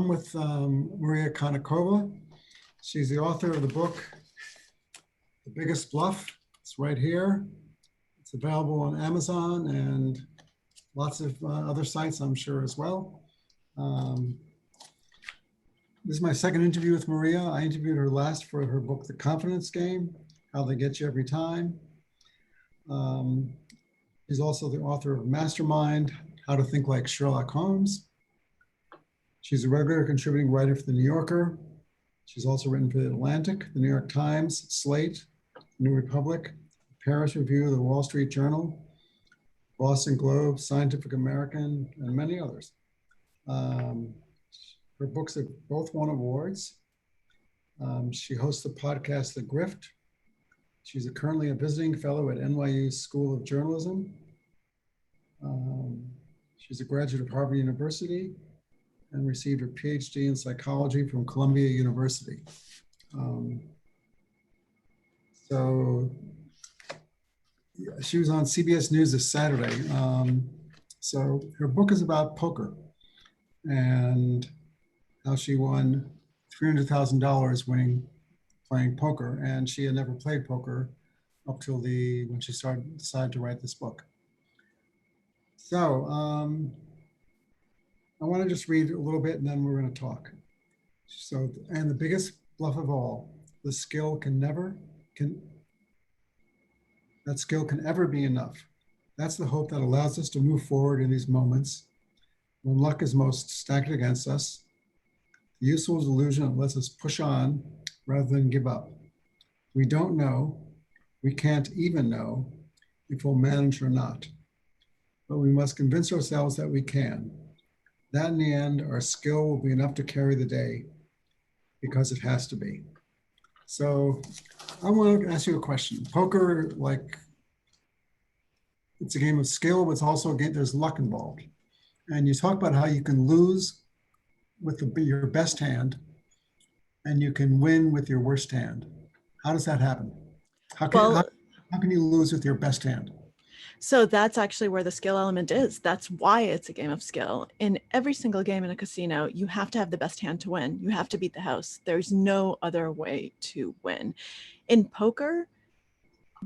I'm with Maria Konnikova. She's the author of the book, The Biggest Bluff. It's right here. It's available on Amazon and lots of other sites, I'm sure, as well. This is my second interview with Maria. I interviewed her last for her book, The Confidence Game, How They Get You Every Time. She's also the author of Mastermind, How to Think Like Sherlock Holmes. She's a regular contributing writer for The New Yorker. She's also written for The Atlantic, The New York Times, Slate, New Republic, Paris Review, The Wall Street Journal, Boston Globe, Scientific American, and many others. Her books have both won awards. She hosts the podcast, The Grift. She's currently a visiting fellow at NYU School of Journalism. She's a graduate of Harvard University and received her PhD in psychology from Columbia University. So she was on CBS News this Saturday. So her book is about poker and how she won $300,000 playing poker, and she had never played poker up till when she decided to write this book. So I want to just read a little bit and then we're going to talk. So, and the biggest bluff of all, the skill can ever be enough. That's the hope that allows us to move forward in these moments when luck is most stacked against us. The useful delusion that lets us push on rather than give up. We don't know, we can't even know if we'll manage or not, but we must convince ourselves that we can. That in the end, our skill will be enough to carry the day because it has to be. So I want to ask you a question. Poker, it's a game of skill, but it's also a game, there's luck involved. And you talk about how you can lose with your best hand and you can win with your worst hand. How does that happen? How can you lose with your best hand? So that's actually where the skill element is. That's why it's a game of skill. In every single game in a casino, you have to have the best hand to win. You have to beat the house. There's no other way to win. In poker,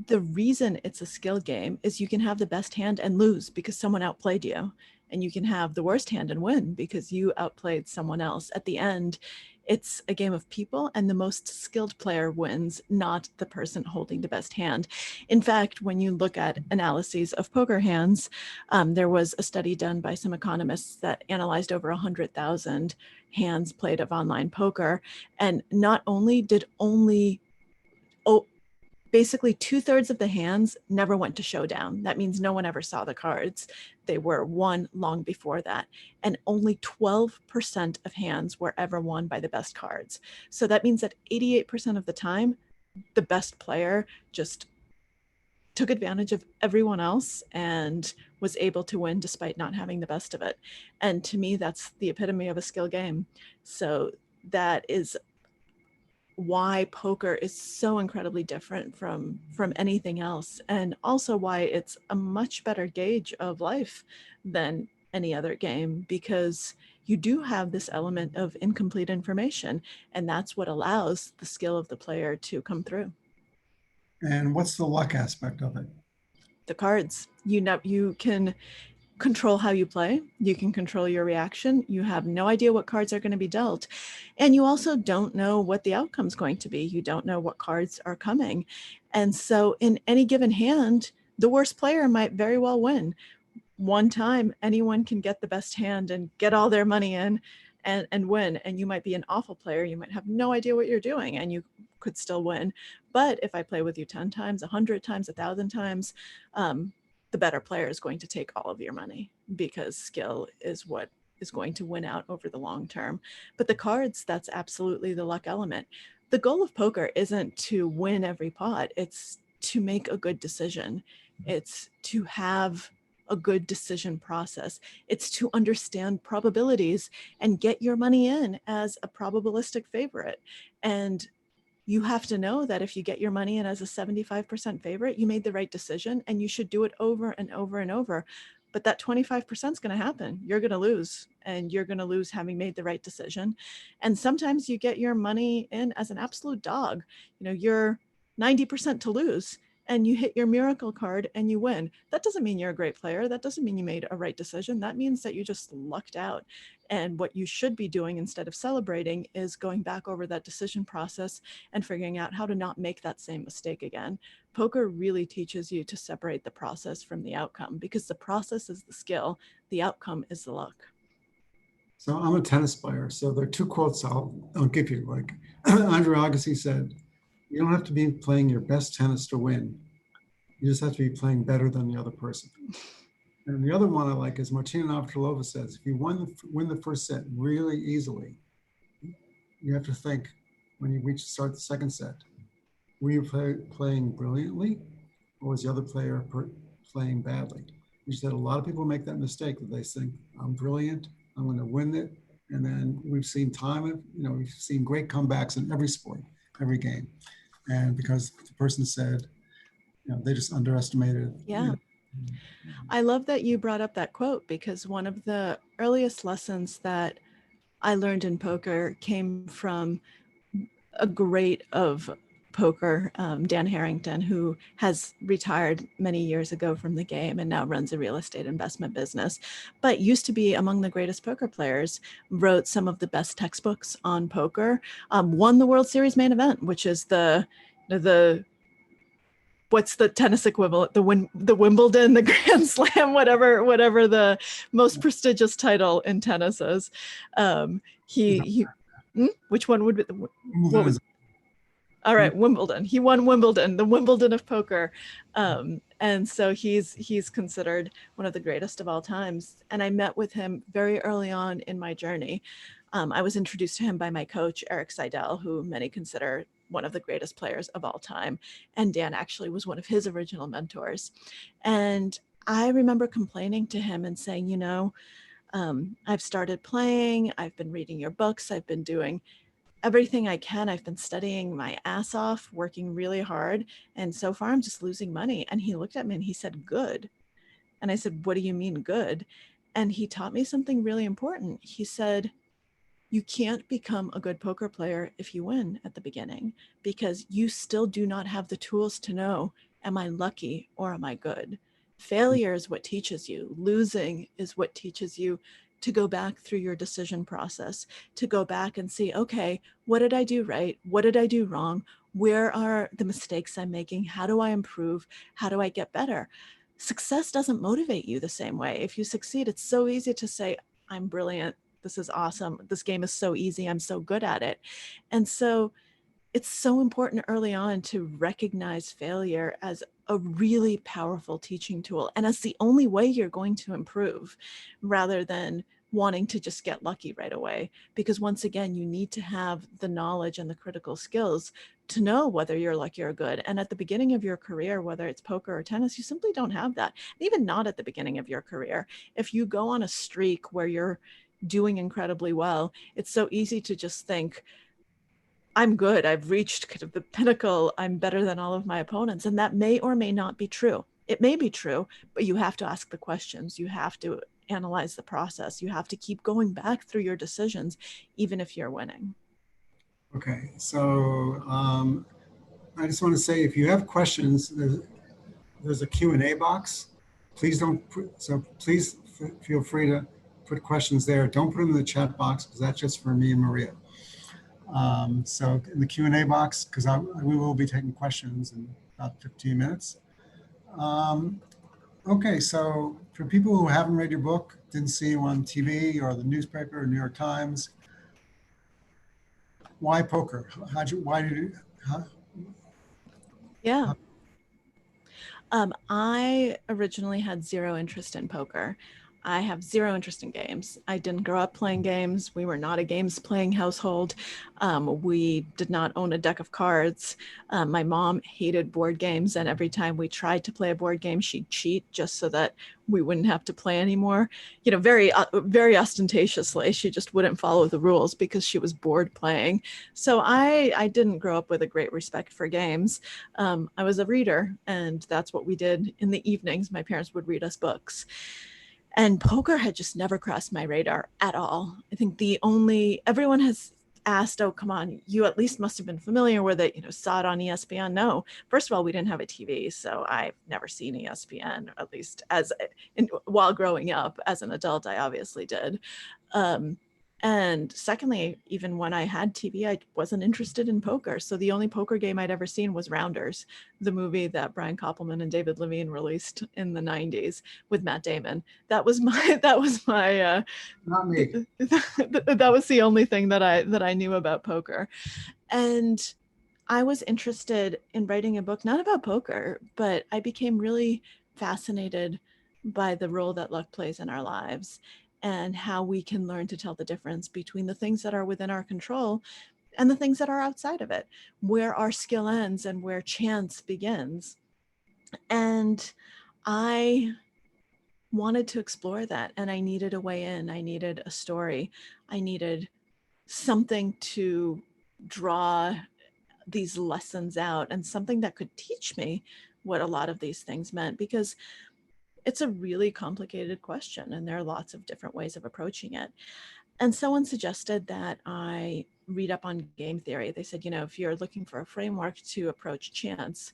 the reason it's a skill game is you can have the best hand and lose because someone outplayed you. And you can have the worst hand and win because you outplayed someone else. At the end, it's a game of people and the most skilled player wins, not the person holding the best hand. In fact, when you look at analyses of poker hands, there was a study done by some economists that analyzed over 100,000 hands played of online poker. And not only did basically 2/3 of the hands never went to showdown. That means no one ever saw the cards. They were won long before that. And only 12% of hands were ever won by the best cards. So that means that 88% of the time, the best player just took advantage of everyone else and was able to win despite not having the best of it. And to me, that's the epitome of a skill game. So that is why poker is so incredibly different from anything else, and also why it's a much better gauge of life than any other game, because you do have this element of incomplete information, and that's what allows the skill of the player to come through. And what's the luck aspect of it? The cards. You can control how you play. You can control your reaction. You have no idea what cards are going to be dealt. And you also don't know what the outcome is going to be. You don't know what cards are coming. And so in any given hand, the worst player might very well win. One time, anyone can get the best hand and get all their money in and win. And you might be an awful player. You might have no idea what you're doing and you could still win. But if I play with you 10 times, 100 times, 1,000 times, the better player is going to take all of your money because skill is what is going to win out over the long term. But the cards, that's absolutely the luck element. The goal of poker isn't to win every pot. It's to make a good decision. It's to have a good decision process. It's to understand probabilities and get your money in as a probabilistic favorite. And you have to know that if you get your money in as a 75% favorite, you made the right decision and you should do it over and over and over. but that 25% is going to happen. You're going to lose, and you're going to lose having made the right decision. And sometimes you get your money in as an absolute dog. You're 90% to lose, and you hit your miracle card and you win. That doesn't mean you're a great player. That doesn't mean you made a right decision. That means that you just lucked out. And what you should be doing instead of celebrating is going back over that decision process and figuring out how to not make that same mistake again. Poker really teaches you to separate the process from the outcome, because the process is the skill, the outcome is the luck. So I'm a tennis player. So there are two quotes I'll give you. Like Andre Agassi said, you don't have to be playing your best tennis to win. You just have to be playing better than the other person. And the other one I like is Martina Navratilova says, if you win the first set really easily, you have to think when you start the second set, were you playing brilliantly, or was the other player playing badly? You said a lot of people make that mistake, that they think, I'm brilliant, I'm going to win it. And then we've seen we've seen great comebacks in every sport, every game. And because the person said, they just underestimated. Yeah. I love that you brought up that quote, because one of the earliest lessons that I learned in poker came from a great of poker, Dan Harrington, who has retired many years ago from the game and now runs a real estate investment business, but used to be among the greatest poker players, wrote some of the best textbooks on poker, won the World Series main event, which is the what's the tennis equivalent? The Wimbledon, the Grand Slam, whatever the most prestigious title in tennis is. Which one would be? What was? All right, Wimbledon. He won Wimbledon, the Wimbledon of poker, and so he's considered one of the greatest of all times. And I met with him very early on in my journey. I was introduced to him by my coach, Eric Seidel, who many consider one of the greatest players of all time. And Dan actually was one of his original mentors. And I remember complaining to him and saying, I've started playing, I've been reading your books, I've been doing everything I can. I've been studying my ass off, working really hard. And so far I'm just losing money. And he looked at me and he said, good. And I said, what do you mean good? And he taught me something really important. He said, you can't become a good poker player if you win at the beginning, because you still do not have the tools to know, am I lucky or am I good? Failure is what teaches you. Losing is what teaches you to go back through your decision process, to go back and see, okay, what did I do right? What did I do wrong? Where are the mistakes I'm making? How do I improve? How do I get better? Success doesn't motivate you the same way. If you succeed, it's so easy to say, I'm brilliant. This is awesome. This game is so easy. I'm so good at it. And so it's so important early on to recognize failure as a really powerful teaching tool, and as the only way you're going to improve, rather than wanting to just get lucky right away. Because once again, you need to have the knowledge and the critical skills to know whether you're lucky or good. And at the beginning of your career, whether it's poker or tennis, you simply don't have that. Even not at the beginning of your career. If you go on a streak where you're doing incredibly well, it's so easy to just think, I'm good, I've reached kind of the pinnacle, I'm better than all of my opponents. And that may or may not be true. It may be true, but you have to ask the questions. You have to analyze the process. You have to keep going back through your decisions, even if you're winning. Okay, so I just want to say, if you have questions, there's a Q&A box. Please feel free to put questions there. Don't put them in the chat box, because that's just for me and Maria. So in the Q&A box, because we will be taking questions in about 15 minutes. Okay, so for people who haven't read your book, didn't see you on TV or the newspaper or New York Times, why poker? Yeah. I originally had zero interest in poker. I have zero interest in games. I didn't grow up playing games. We were not a games playing household. We did not own a deck of cards. My mom hated board games, and every time we tried to play a board game, she'd cheat just so that we wouldn't have to play anymore. Very, very ostentatiously. She just wouldn't follow the rules because she was bored playing. So I didn't grow up with a great respect for games. I was a reader, and that's what we did in the evenings. My parents would read us books. And poker had just never crossed my radar at all. I think everyone has asked, oh, come on, you at least must have been familiar with it, saw it on ESPN. No, first of all, we didn't have a TV, so I've never seen ESPN, at least while growing up. As an adult, I obviously did. And secondly, even when I had TV, I wasn't interested in poker. So the only poker game I'd ever seen was Rounders, the movie that Brian Koppelman and David Levine released in the 90s with Matt Damon. That was my Not me. that was the only thing that I knew about poker. And I was interested in writing a book, not about poker, but I became really fascinated by the role that luck plays in our lives and how we can learn to tell the difference between the things that are within our control and the things that are outside of it, where our skill ends and where chance begins. And I wanted to explore that, and I needed a way in. I needed a story. I needed something to draw these lessons out, and something that could teach me what a lot of these things meant, because it's a really complicated question and there are lots of different ways of approaching it. And someone suggested that I read up on game theory. They said, if you're looking for a framework to approach chance,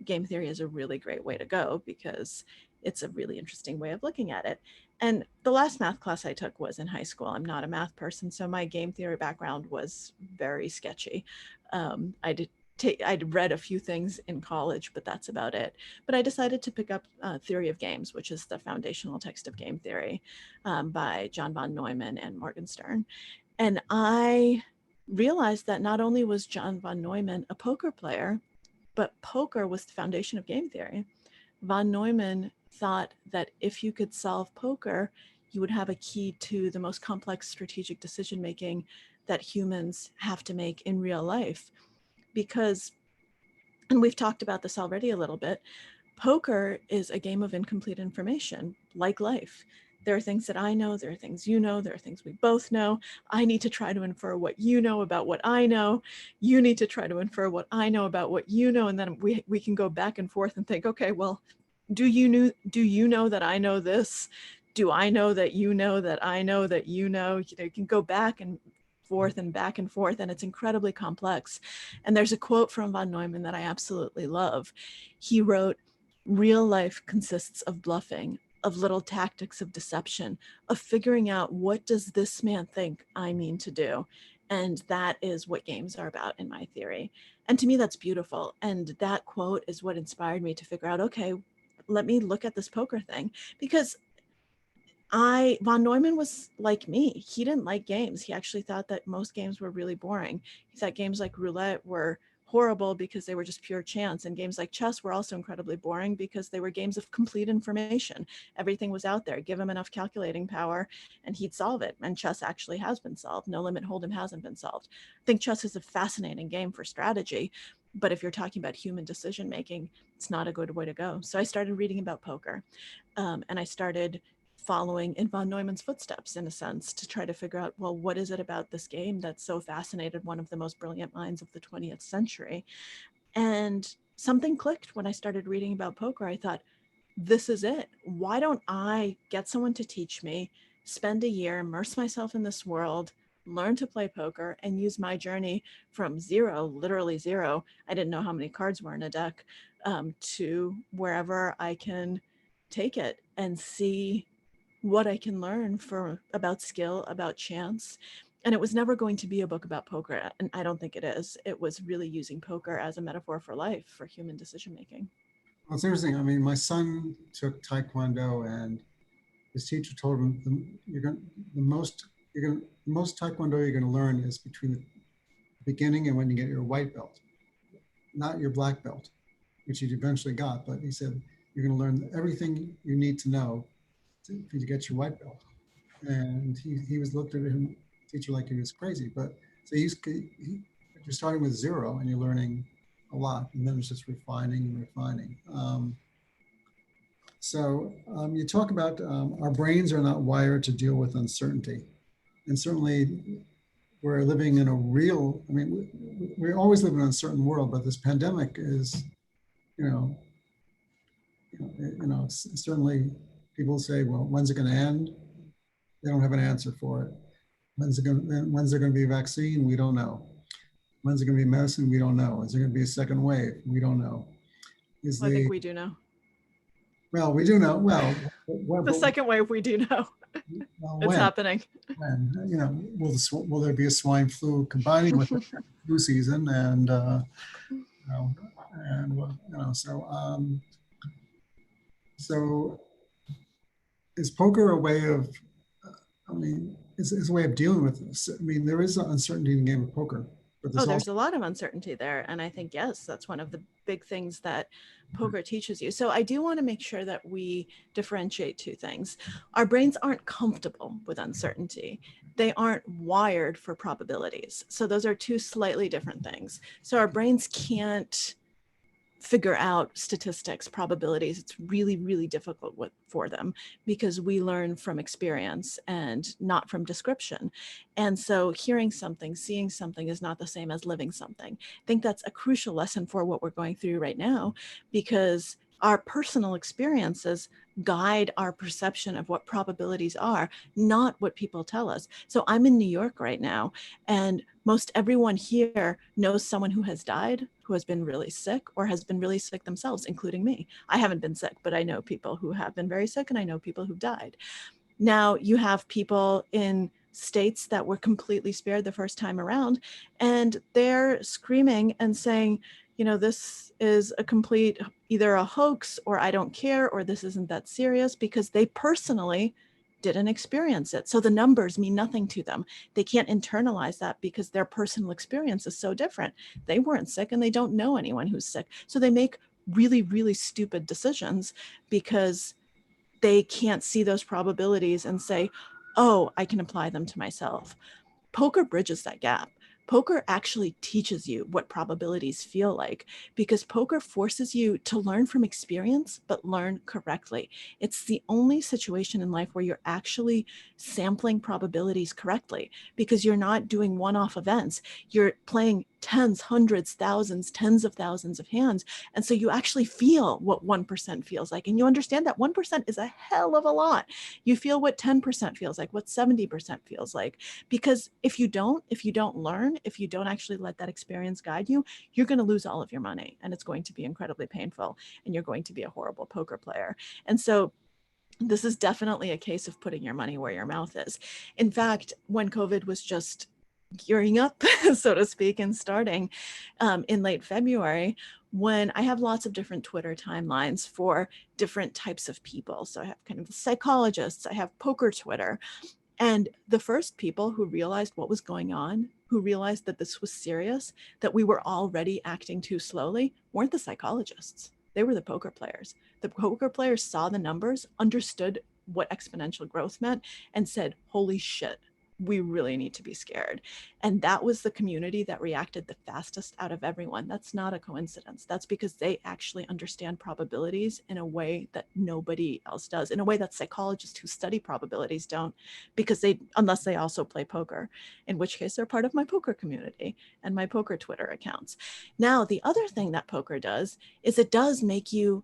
game theory is a really great way to go, because it's a really interesting way of looking at it. And the last math class I took was in high school. I'm not a math person, so my game theory background was very sketchy. I'd read a few things in college, but that's about it. But I decided to pick up Theory of Games, which is the foundational text of game theory by John von Neumann and Morgenstern. And I realized that not only was John von Neumann a poker player, but poker was the foundation of game theory. Von Neumann thought that if you could solve poker, you would have a key to the most complex strategic decision-making that humans have to make in real life. Because, and we've talked about this already a little bit, poker is a game of incomplete information, like life. There are things that I know, there are things you know, there are things we both know. I need to try to infer what you know about what I know. You need to try to infer what I know about what you know. And then we can go back and forth and think, okay, well, do you know that I know this? Do I know that you know that I know that you know? You can go back and forth and back and forth, and it's incredibly complex. And there's a quote from von Neumann that I absolutely love. He wrote, "Real life consists of bluffing, of little tactics of deception, of figuring out what does this man think I mean to do." And that is what games are about in my theory. And to me, that's beautiful. And that quote is what inspired me to figure out, okay, let me look at this poker thing, because von Neumann was like me. He didn't like games. He actually thought that most games were really boring. He thought games like roulette were horrible because they were just pure chance. And games like chess were also incredibly boring because they were games of complete information. Everything was out there. Give him enough calculating power and he'd solve it. And chess actually has been solved. No Limit Hold'em hasn't been solved. I think chess is a fascinating game for strategy, but if you're talking about human decision making, it's not a good way to go. So I started reading about poker, and I started following in von Neumann's footsteps, in a sense, to try to figure out, well, what is it about this game that so fascinated one of the most brilliant minds of the 20th century? And something clicked when I started reading about poker. I thought, this is it. Why don't I get someone to teach me, spend a year, immerse myself in this world, learn to play poker, and use my journey from zero, literally zero, I didn't know how many cards were in a deck, to wherever I can take it and see what I can learn about skill, about chance. And it was never going to be a book about poker, and I don't think it is. It was really using poker as a metaphor for life, for human decision making. Well, it's interesting. I mean, my son took Taekwondo, and his teacher told him the most Taekwondo you're going to learn is between the beginning and when you get your white belt, not your black belt, which he eventually got. But he said you're going to learn everything you need to know to get your white belt. And he was looked at him, teacher, like he was crazy. But so you're starting with zero and you're learning a lot, and then it's just refining and refining. You talk about our brains are not wired to deal with uncertainty, and certainly we're living in a real. I mean, we always live in an uncertain world, but this pandemic is, it's certainly People say, well, when's it going to end? They don't have an answer for it. When's there going to be a vaccine? We don't know. When's it going to be medicine? We don't know. Is there going to be a second wave? We don't know. I think we do know. Well, we do know. Well, the second wave, we do know. Well, it's happening. When, will there be a swine flu combining with the flu season? And, so is poker a way of, is a way of dealing with this? I mean, there is uncertainty in the game of poker. But there's a lot of uncertainty there. And I think, yes, that's one of the big things that poker teaches you. So I do want to make sure that we differentiate two things. Our brains aren't comfortable with uncertainty. They aren't wired for probabilities. So those are two slightly different things. So our brains can't figure out statistics, probabilities. It's really, really difficult for them because we learn from experience and not from description. And so hearing something, seeing something is not the same as living something. I think that's a crucial lesson for what we're going through right now, because our personal experiences guide our perception of what probabilities are, not what people tell us. So I'm in New York right now, and most everyone here knows someone who has died, who has been really sick, or has been really sick themselves, including me. I haven't been sick, but I know people who have been very sick, and I know people who've died. Now you have people in states that were completely spared the first time around, and they're screaming and saying, this is a complete, either a hoax, or I don't care, or this isn't that serious, because they personally didn't experience it. So the numbers mean nothing to them. They can't internalize that because their personal experience is so different. They weren't sick and they don't know anyone who's sick. So they make really, really stupid decisions because they can't see those probabilities and say, oh, I can apply them to myself. Poker bridges that gap. Poker actually teaches you what probabilities feel like, because poker forces you to learn from experience, but learn correctly. It's the only situation in life where you're actually sampling probabilities correctly, because you're not doing one-off events. You're playing tens, hundreds, thousands, tens of thousands of hands. And so you actually feel what 1% feels like. And you understand that 1% is a hell of a lot. You feel what 10% feels like, what 70% feels like. Because if you don't learn, if you don't actually let that experience guide you, you're going to lose all of your money, and it's going to be incredibly painful, and you're going to be a horrible poker player. And so this is definitely a case of putting your money where your mouth is. In fact, when COVID was just gearing up, so to speak, and starting in late February, when I have lots of different Twitter timelines for different types of people. So I have kind of psychologists, I have poker Twitter. And the first people who realized what was going on, who realized that this was serious, that we were already acting too slowly, weren't the psychologists. They were the poker players. The poker players saw the numbers, understood what exponential growth meant, and said, holy shit, we really need to be scared. And that was the community that reacted the fastest out of everyone. That's not a coincidence. That's because they actually understand probabilities in a way that nobody else does, in a way that psychologists who study probabilities don't, because unless they also play poker, in which case they're part of my poker community and my poker Twitter accounts. Now, the other thing that poker does is it does make you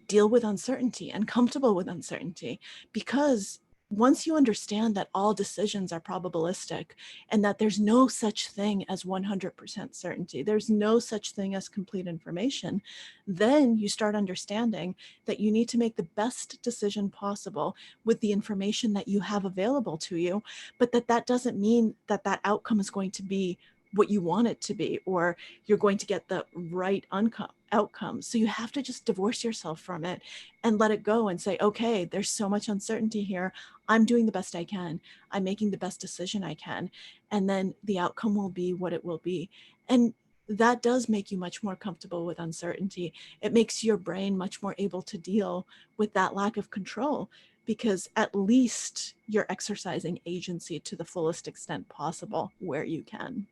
deal with uncertainty and comfortable with uncertainty, because once you understand that all decisions are probabilistic and that there's no such thing as 100% certainty, there's no such thing as complete information, then you start understanding that you need to make the best decision possible with the information that you have available to you, but that doesn't mean that outcome is going to be what you want it to be, or you're going to get the right outcome. So you have to just divorce yourself from it and let it go and say, okay, there's so much uncertainty here. I'm doing the best I can. I'm making the best decision I can. And then the outcome will be what it will be. And that does make you much more comfortable with uncertainty. It makes your brain much more able to deal with that lack of control, because at least you're exercising agency to the fullest extent possible where you can.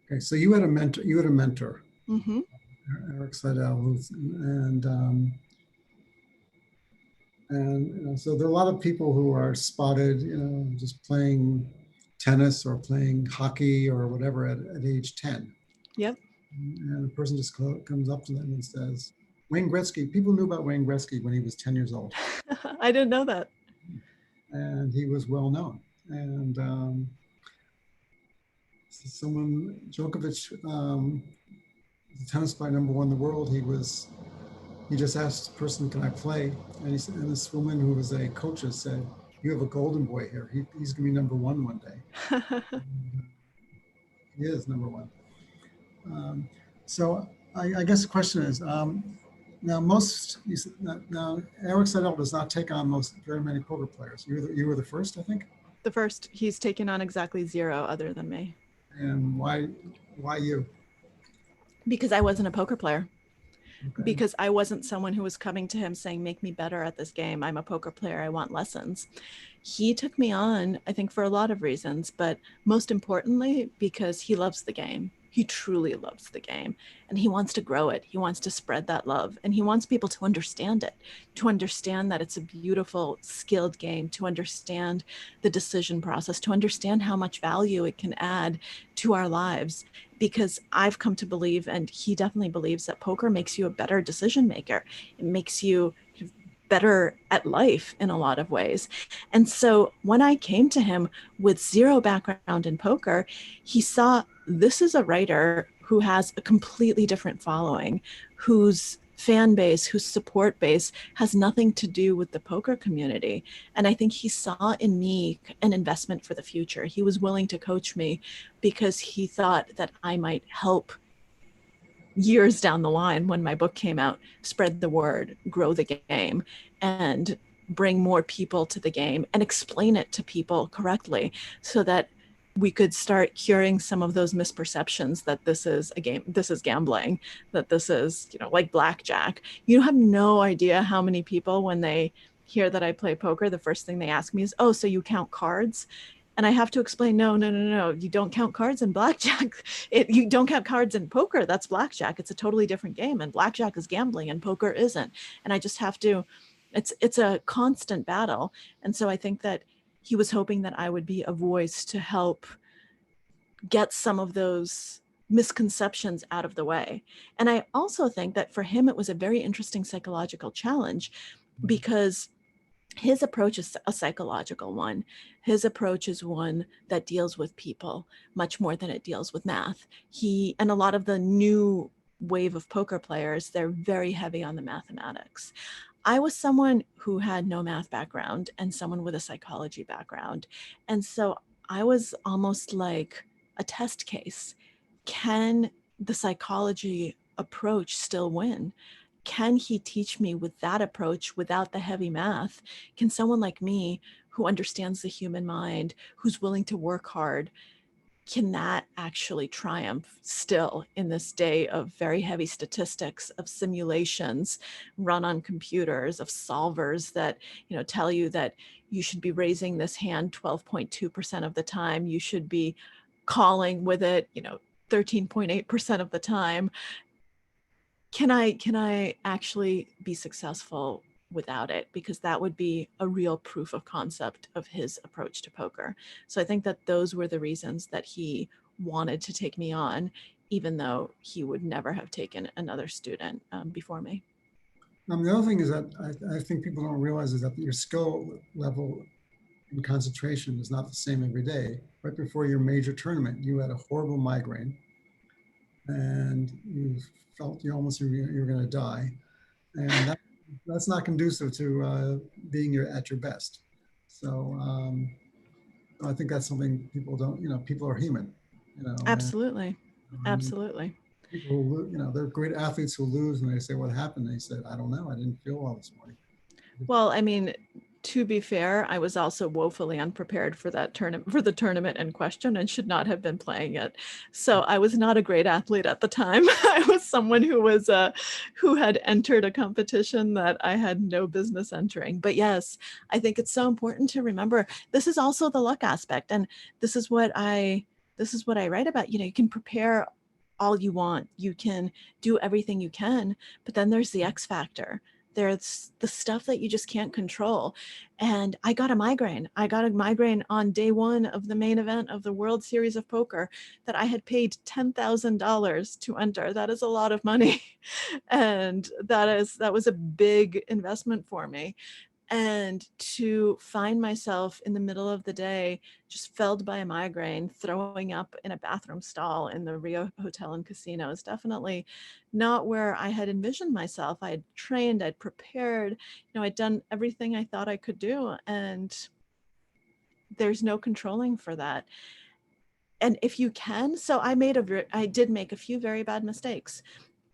Okay, so you had a mentor. Mm-hmm. Eric Seidel, and so there are a lot of people who are spotted, just playing tennis or playing hockey or whatever at age 10. Yep. And the person just comes up to them and says, Wayne Gretzky, people knew about Wayne Gretzky when he was 10 years old, I didn't know that. and he was well known. And someone, Djokovic, the tennis player #1 in the world, he just asked the person, can I play? And he said, and this woman who was a coach said, you have a golden boy here. He's going to be #1 one day. He is #1. So I guess the question is, now now Eric Seidel does not take on very many poker players. You were the first, I think. The first. He's taken on exactly 0 other than me. And why you? Because I wasn't a poker player. Okay. Because I wasn't someone who was coming to him saying, make me better at this game. I'm a poker player. I want lessons. He took me on, I think, for a lot of reasons, but most importantly, because he loves the game. He truly loves the game, and he wants to grow it. He wants to spread that love, and he wants people to understand it, to understand that it's a beautiful, skilled game, to understand the decision process, to understand how much value it can add to our lives. Because I've come to believe, and he definitely believes, that poker makes you a better decision maker. It makes you better at life in a lot of ways. And so when I came to him with 0 background in poker, he saw this is a writer who has a completely different following, whose fan base, whose support base has nothing to do with the poker community. And I think he saw in me an investment for the future. He was willing to coach me because he thought that I might help years down the line, when my book came out, spread the word, grow the game, and bring more people to the game and explain it to people correctly, so that we could start curing some of those misperceptions that this is a game, this is gambling, that this is, like blackjack. You have no idea how many people, when they hear that I play poker, the first thing they ask me is, oh, so you count cards? And I have to explain, no, you don't count cards in blackjack. You don't count cards in poker. That's blackjack. It's a totally different game. And blackjack is gambling and poker isn't. And I just have to, it's a constant battle. And so I think that he was hoping that I would be a voice to help get some of those misconceptions out of the way. And I also think that for him, it was a very interesting psychological challenge, because his approach is a psychological one. His approach is one that deals with people much more than it deals with math. And a lot of the new wave of poker players, they're very heavy on the mathematics. I was someone who had no math background and someone with a psychology background. And so I was almost like a test case. Can the psychology approach still win? Can he teach me with that approach without the heavy math? Can someone like me, who understands the human mind, who's willing to work hard, can that actually triumph still in this day of very heavy statistics, of simulations run on computers, of solvers that tell you that you should be raising this hand 12.2% of the time, you should be calling with it 13.8% of the time? Can I actually be successful without it? Because that would be a real proof of concept of his approach to poker. So I think that those were the reasons that he wanted to take me on, even though he would never have taken another student before me. The other thing is that I think people don't realize is that your skill level and concentration is not the same every day. Right before your major tournament, you had a horrible migraine, and you felt you were going to die, and that's not conducive to being at your best. So I think that's something people don't. People are human. Absolutely, absolutely. People who they're great athletes who lose, and they say, "What happened?" They said, "I don't know. I didn't feel well this morning." Well, I mean, to be fair, I was also woefully unprepared for that the tournament in question, and should not have been playing it. So I was not a great athlete at the time. I was someone who had entered a competition that I had no business entering. But yes, I think it's so important to remember this is also the luck aspect, and this is what I write about. You can prepare all you want, you can do everything you can, but then there's the X factor. There's the stuff that you just can't control. And I got a migraine. I got a migraine on day one of the main event of the World Series of Poker that I had paid $10,000 to enter. That is a lot of money. And that was a big investment for me. And to find myself in the middle of the day, just felled by a migraine, throwing up in a bathroom stall in the Rio Hotel and Casino is definitely not where I had envisioned myself. I had trained, I'd prepared, I'd done everything I thought I could do. And there's no controlling for that. And if you can, so I did make a few very bad mistakes.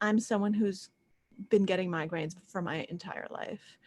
I'm someone who's been getting migraines for my entire life.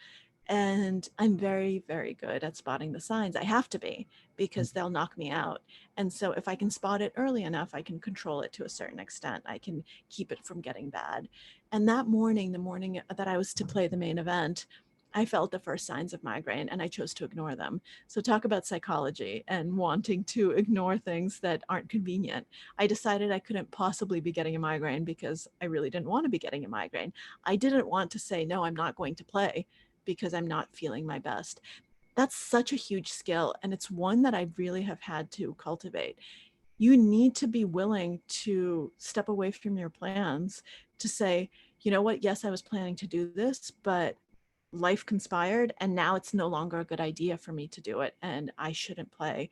And I'm very, very good at spotting the signs. I have to be, because they'll knock me out. And so if I can spot it early enough, I can control it to a certain extent. I can keep it from getting bad. And that morning, the morning that I was to play the main event, I felt the first signs of migraine and I chose to ignore them. So talk about psychology and wanting to ignore things that aren't convenient. I decided I couldn't possibly be getting a migraine because I really didn't want to be getting a migraine. I didn't want to say, no, I'm not going to play because I'm not feeling my best. That's such a huge skill. And it's one that I really have had to cultivate. You need to be willing to step away from your plans to say, you know what, yes, I was planning to do this, but life conspired and now it's no longer a good idea for me to do it and I shouldn't play.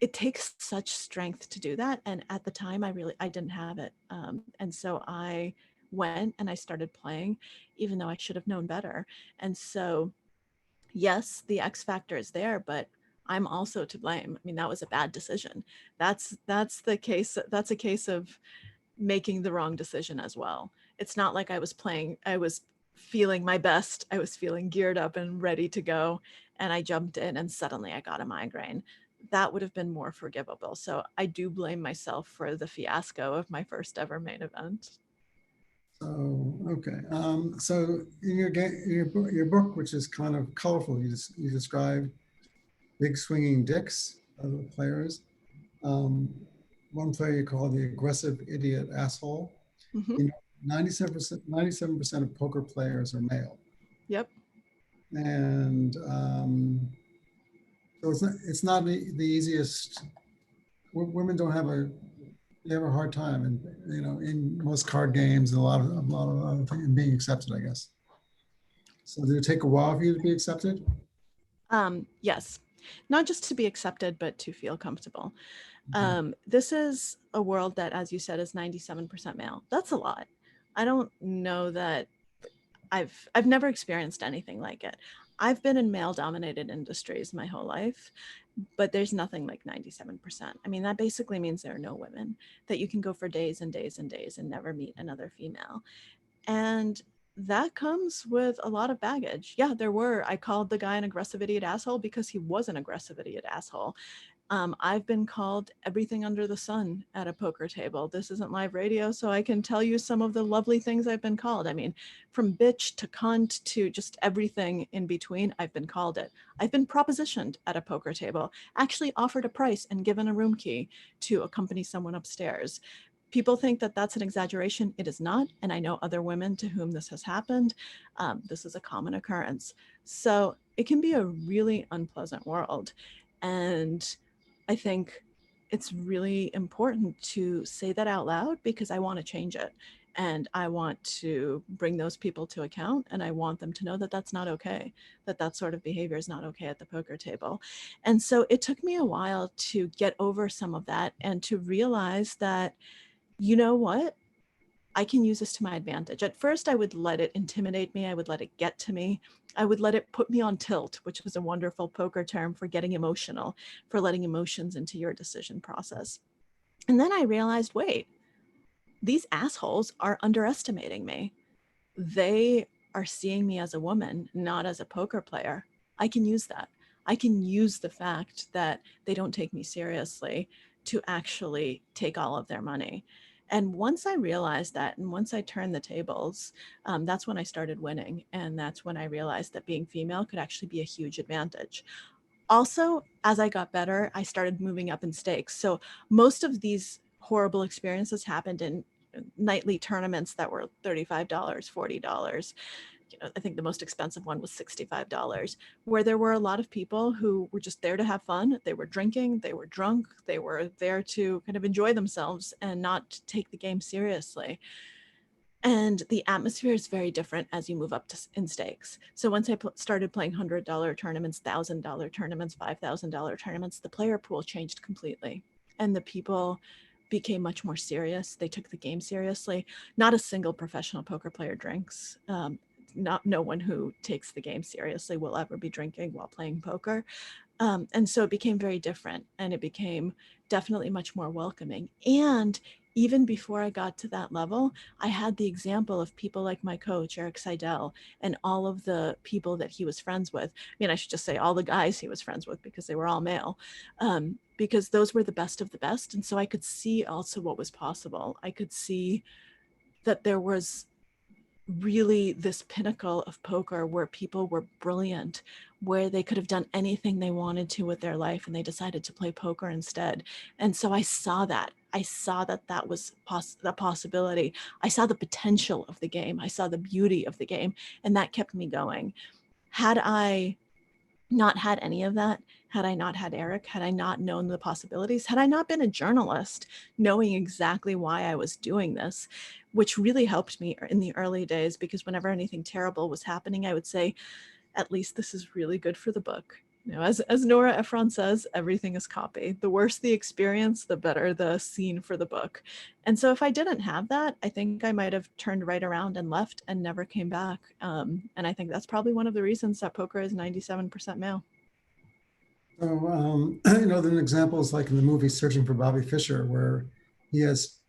It takes such strength to do that. And at the time I didn't have it. And so I went and I started playing, even though I should have known better. And so, yes, the X factor is there, but I'm also to blame. I mean, that was a bad decision. That's the case. That's a case of making the wrong decision as well. It's not like I was playing, I was feeling my best. I was feeling geared up and ready to go. And I jumped in and suddenly I got a migraine. That would have been more forgivable. So I do blame myself for the fiasco of my first ever main event. So, okay. So in your book, which is kind of colorful, you describe big swinging dicks of the players. Um, One player you call the aggressive idiot asshole. Mm-hmm. You know, 97% of poker players are male. Yep. And so it's not the easiest. Women don't have they have a hard time, and in most card games and a lot of other things, in being accepted, I guess. So did it take a while for you to be accepted? Yes, not just to be accepted, but to feel comfortable. Okay. This is a world that, as you said, is 97% male. That's a lot. I don't know that I've never experienced anything like it. I've been in male dominated industries my whole life, but there's nothing like 97%. I mean, that basically means there are no women, that you can go for days and days and days and never meet another female. And that comes with a lot of baggage. Yeah, I called the guy an aggressive idiot asshole because he was an aggressive idiot asshole. I've been called everything under the sun at a poker table. This isn't live radio, so I can tell you some of the lovely things I've been called. I mean, from bitch to cunt to just everything in between, I've been called it. I've been propositioned at a poker table, actually offered a price and given a room key to accompany someone upstairs. People think that that's an exaggeration. It is not. And I know other women to whom this has happened. This is a common occurrence. So it can be a really unpleasant world. And I think it's really important to say that out loud because I want to change it. And I want to bring those people to account. And I want them to know that that's not okay, that that sort of behavior is not okay at the poker table. And so it took me a while to get over some of that and to realize that, you know what? I can use this to my advantage. At first, I would let it intimidate me. I would let it get to me. I would let it put me on tilt, which was a wonderful poker term for getting emotional, for letting emotions into your decision process. And then I realized, wait, these assholes are underestimating me. They are seeing me as a woman, not as a poker player. I can use that. I can use the fact that they don't take me seriously to actually take all of their money. And once I realized that, and once I turned the tables, that's when I started winning. And that's when I realized that being female could actually be a huge advantage. Also, as I got better, I started moving up in stakes. So most of these horrible experiences happened in nightly tournaments that were $35, $40. I think the most expensive one was $65, where there were a lot of people who were just there to have fun. They were drinking, they were drunk, they were there to kind of enjoy themselves and not take the game seriously. And the atmosphere is very different as you move up in stakes. So once I started playing $100 tournaments, $1,000 tournaments, $5,000 tournaments, the player pool changed completely. And the people became much more serious. They took the game seriously. Not a single professional poker player drinks. No one who takes the game seriously will ever be drinking while playing poker. And so it became very different, and it became definitely much more welcoming. And even before I got to that level, I had the example of people like my coach, Eric Seidel, and all of the people that he was friends with. I mean, I should just say all the guys he was friends with, because they were all male, because those were the best of the best. And so I could see also what was possible. I could see that there was really this pinnacle of poker where people were brilliant, where they could have done anything they wanted to with their life, and they decided to play poker instead. And so I saw that. I saw that that was a possibility. I saw the potential of the game. I saw the beauty of the game, and that kept me going. Had I not had any of that, had I not had Eric, had I not known the possibilities, had I not been a journalist, knowing exactly why I was doing this, which really helped me in the early days, because whenever anything terrible was happening, I would say, at least this is really good for the book. You know, as Nora Ephron says, everything is copy. The worse the experience, the better the scene for the book. And so if I didn't have that, I think I might have turned right around and left and never came back. And I think that's probably one of the reasons that poker is 97% male. So, then examples like in the movie Searching for Bobby Fischer, where he's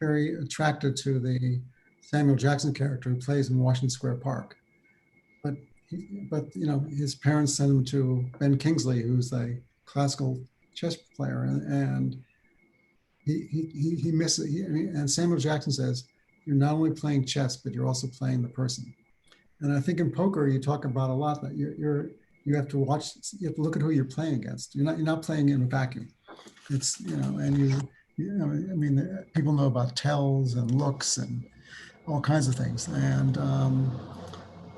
very attracted to the Samuel Jackson character who plays in Washington Square Park. But his parents sent him to Ben Kingsley, who's a classical chess player, and he misses. And Samuel Jackson says, "You're not only playing chess, but you're also playing the person." And I think in poker, you talk about a lot that you have to watch. You have to look at who you're playing against. You're not playing in a vacuum. It's people know about tells and looks and all kinds of things, and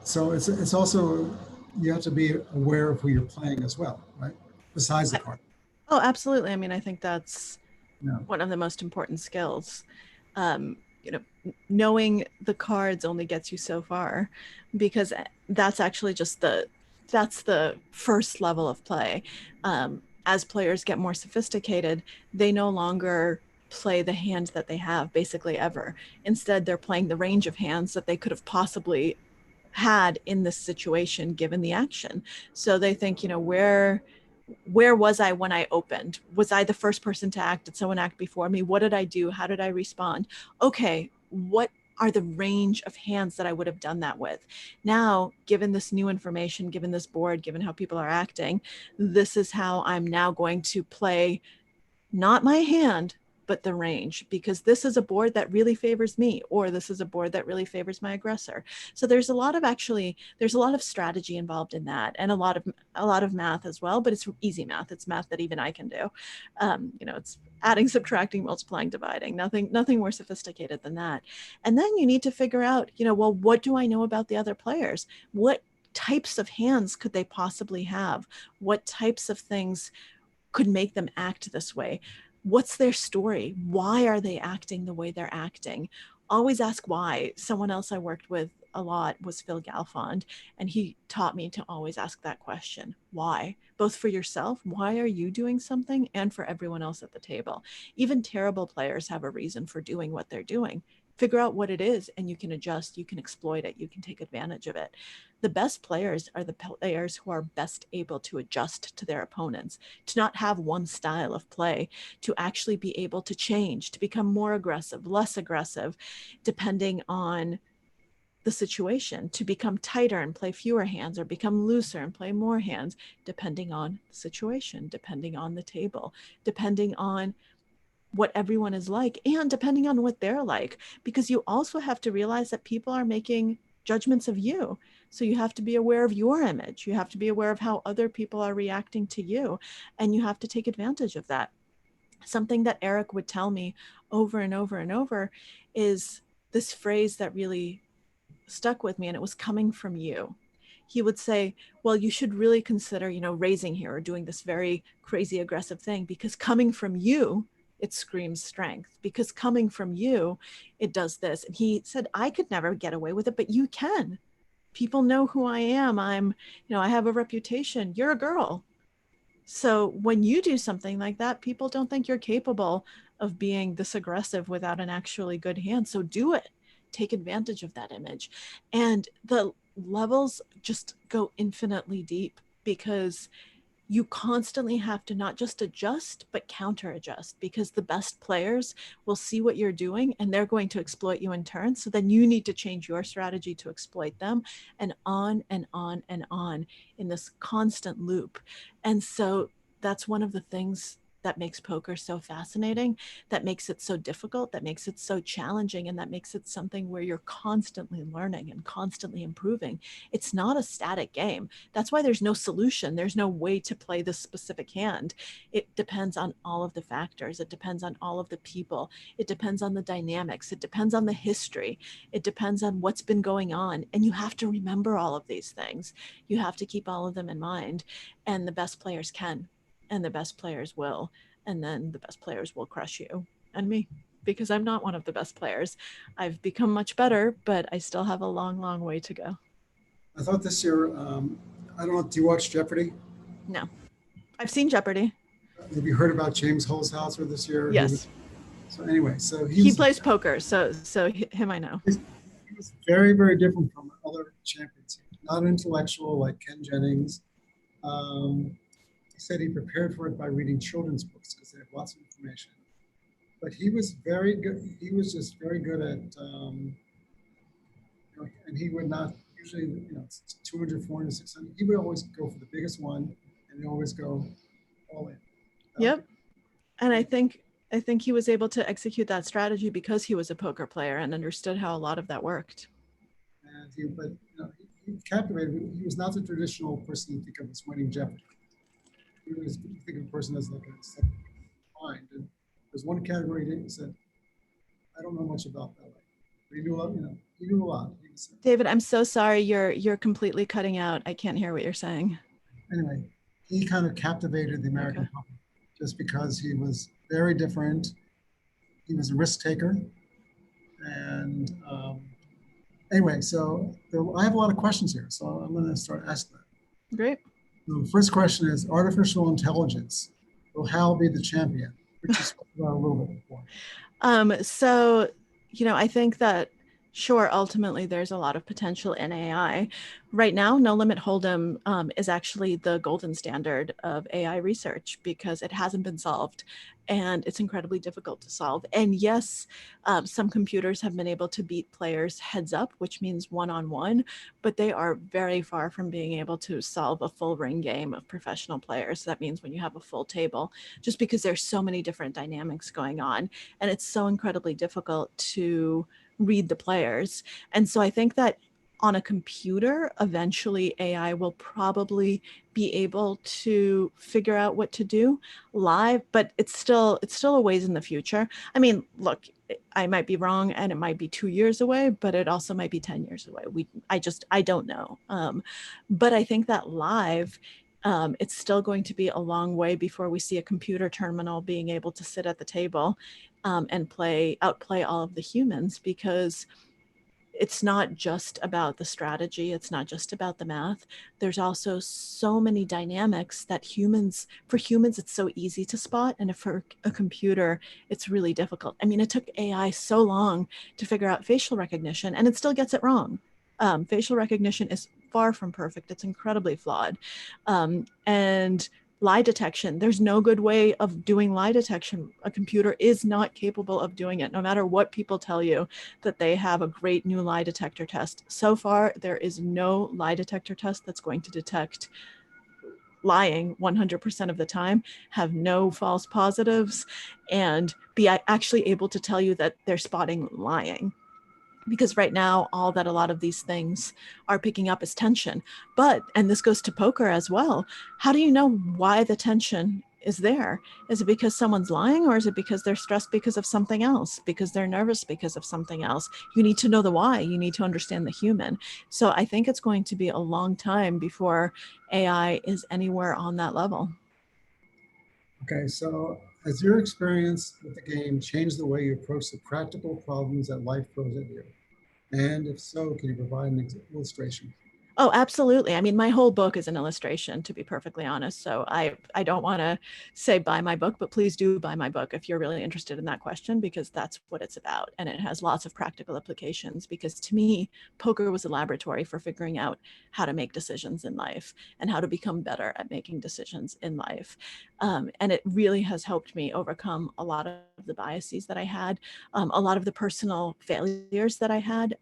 so it's also, you have to be aware of who you're playing as well, right? Besides the card. Oh, absolutely. I mean, I think that's Yeah. one of the most important skills. Um, knowing the cards only gets you so far, because that's actually just that's the first level of play. As players get more sophisticated, they no longer play the hands that they have basically ever. Instead, they're playing the range of hands that they could have possibly had in this situation given the action. So they think, where was I when I opened? Was I the first person to act? Did someone act before me? What did I do? How did I respond? Okay, what are the range of hands that I would have done that with? Now, given this new information, given this board, given how people are acting, this is how I'm now going to play, not my hand, but the range, because this is a board that really favors me, or this is a board that really favors my aggressor. So there's a lot of strategy involved in that, and a lot of math as well, but it's easy math. It's math that even I can do. It's adding, subtracting, multiplying, dividing, nothing more sophisticated than that. And then you need to figure out, well, what do I know about the other players? What types of hands could they possibly have? What types of things could make them act this way? What's their story? Why are they acting the way they're acting? Always ask why. Someone else I worked with a lot was Phil Galfond, and he taught me to always ask that question. Why? Both for yourself, why are you doing something, and for everyone else at the table. Even terrible players have a reason for doing what they're doing. Figure out what it is, and you can adjust, you can exploit it, you can take advantage of it. The best players are the players who are best able to adjust to their opponents, to not have one style of play, to actually be able to change, to become more aggressive, less aggressive, depending on the situation, to become tighter and play fewer hands, or become looser and play more hands, depending on the situation, depending on the table, depending on what everyone is like, and depending on what they're like, because you also have to realize that people are making judgments of you. So you have to be aware of your image. You have to be aware of how other people are reacting to you, and you have to take advantage of that. Something that Eric would tell me over and over and over is this phrase that really stuck with me, and it was coming from you. He would say, well, you should really consider, raising here or doing this very crazy aggressive thing, because coming from you, it screams strength, because coming from you, it does this. And he said, I could never get away with it, but you can. People know who I am. I have a reputation. You're a girl. So when you do something like that, people don't think you're capable of being this aggressive without an actually good hand. So do it. Take advantage of that image. And the levels just go infinitely deep, because you constantly have to not just adjust, but counter adjust, because the best players will see what you're doing and they're going to exploit you in turn. So then you need to change your strategy to exploit them, and on and on and on in this constant loop. And so that's one of the things that makes poker so fascinating, that makes it so difficult, that makes it so challenging, and that makes it something where you're constantly learning and constantly improving. It's not a static game. That's why there's no solution. There's no way to play this specific hand. It depends on all of the factors. It depends on all of the people. It depends on the dynamics. It depends on the history. It depends on what's been going on. And you have to remember all of these things. You have to keep all of them in mind. And the best players can, and the best players will. And then the best players will crush you and me, because I'm not one of the best players. I've become much better, but I still have a long, long way to go. I thought this year, I don't know, do you watch Jeopardy? No, I've seen Jeopardy. Have you heard about James Holzhauser this year? Yes. So anyway, so He plays poker, so him I know. He was very, very different from other champions. Not intellectual like Ken Jennings. He said he prepared for it by reading children's books because they have lots of information. But he was very good. He was just very good at, and he would not usually, it's 200, 400, 600. He would always go for the biggest one, and always go all in. Yep. And I think he was able to execute that strategy because he was a poker player and understood how a lot of that worked. And he captivated. He was not the traditional person you think of as winning Jeopardy. He was, you think of a person as like a mind. And there's one category he said, I don't know much about that. But he knew a lot. He knew a lot. David, I'm so sorry. You're completely cutting out. I can't hear what you're saying. Anyway, he kind of captivated the American public just because he was very different. He was a risk taker. And anyway, so I have a lot of questions here. So I'm going to start asking them. Great. So the first question is, artificial intelligence, will Hal be the champion? Which is a little bit before. So, I think that, sure, ultimately there's a lot of potential in AI. Right now, No Limit Hold'em is actually the golden standard of AI research, because it hasn't been solved and it's incredibly difficult to solve. And yes, some computers have been able to beat players heads up, which means one-on-one, but they are very far from being able to solve a full ring game of professional players. That means when you have a full table, just because there's so many different dynamics going on, and it's so incredibly difficult to read the players. And so I think that on a computer, eventually AI will probably be able to figure out what to do live, but it's still a ways in the future. I mean, look, I might be wrong and it might be 2 years away, but it also might be 10 years away. I don't know. But I think that live, it's still going to be a long way before we see a computer terminal being able to sit at the table and outplay all of the humans, because it's not just about the strategy. It's not just about the math. There's also so many dynamics that for humans, it's so easy to spot. And for a computer, it's really difficult. I mean, it took AI so long to figure out facial recognition, and it still gets it wrong. Facial recognition is far from perfect. It's incredibly flawed. And lie detection, there's no good way of doing lie detection. A computer is not capable of doing it, no matter what people tell you that they have a great new lie detector test. So far, there is no lie detector test that's going to detect lying 100% of the time, have no false positives, and be actually able to tell you that they're spotting lying. Because right now, all that a lot of these things are picking up is tension. But, and this goes to poker as well, how do you know why the tension is there? Is it because someone's lying, or is it because they're stressed because of something else, because they're nervous because of something else? You need to know the why. You need to understand the human. So I think it's going to be a long time before AI is anywhere on that level. Okay, so has your experience with the game changed the way you approach the practical problems that life throws at you? And if so, can you provide an illustration? Oh, absolutely. I mean, my whole book is an illustration, to be perfectly honest. So I don't want to say buy my book, but please do buy my book if you're really interested in that question, because that's what it's about. And it has lots of practical applications, because to me, poker was a laboratory for figuring out how to make decisions in life and how to become better at making decisions in life. And it really has helped me overcome a lot of the biases that I had, a lot of the personal failures that I had.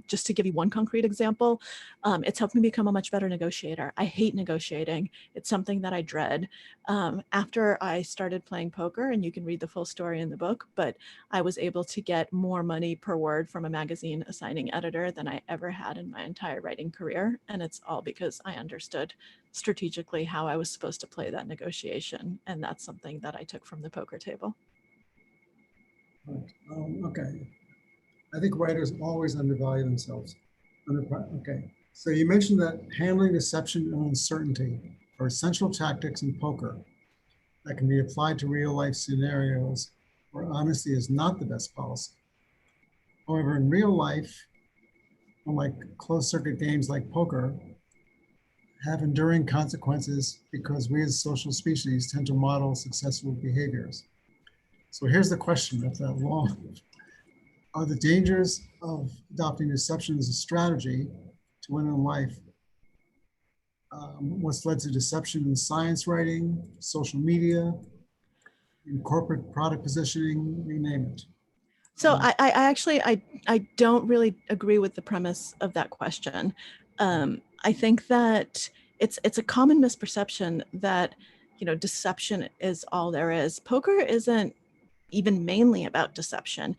Just to give you one concrete example, it's helped me become a much better negotiator. I hate negotiating. It's something that I dread. After I started playing poker, and you can read the full story in the book, but I was able to get more money per word from a magazine assigning editor than I ever had in my entire writing career. And it's all because I understood strategically how I was supposed to play that negotiation. And that's something that I took from the poker table. Right. Okay. I think writers always undervalue themselves. Okay. So you mentioned that handling deception and uncertainty are essential tactics in poker that can be applied to real life scenarios where honesty is not the best policy. However, in real life, unlike closed circuit games like poker, have enduring consequences because we as social species tend to model successful behaviors. So here's the question of that long. Are the dangers of adopting deception as a strategy to win in life what's led to deception in science writing, social media, in corporate product positioning, you name it? So I actually I don't really agree with the premise of that question. I think that it's a common misperception that, you know, deception is all there is. Poker isn't even mainly about deception.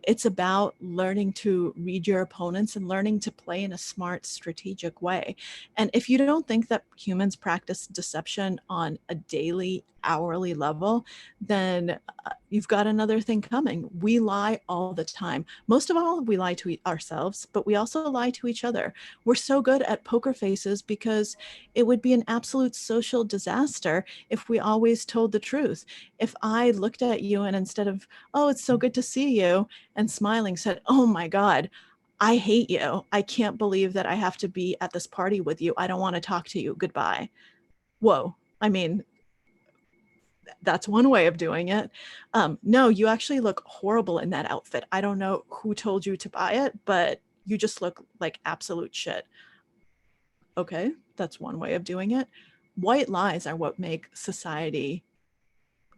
It's about learning to read your opponents and learning to play in a smart, strategic way. And if you don't think that humans practice deception on a daily, hourly level, then you've got another thing coming. We lie all the time. Most of all, we lie to ourselves, but we also lie to each other. We're so good at poker faces because it would be an absolute social disaster if we always told the truth. If I looked at you and instead of, oh, it's so good to see you, and smiling said, oh my God, I hate you. I can't believe that I have to be at this party with you. I don't want to talk to you. Goodbye. Whoa. I mean, that's one way of doing it. No, you actually look horrible in that outfit. I don't know who told you to buy it, but you just look like absolute shit. Okay, that's one way of doing it. White lies are what make society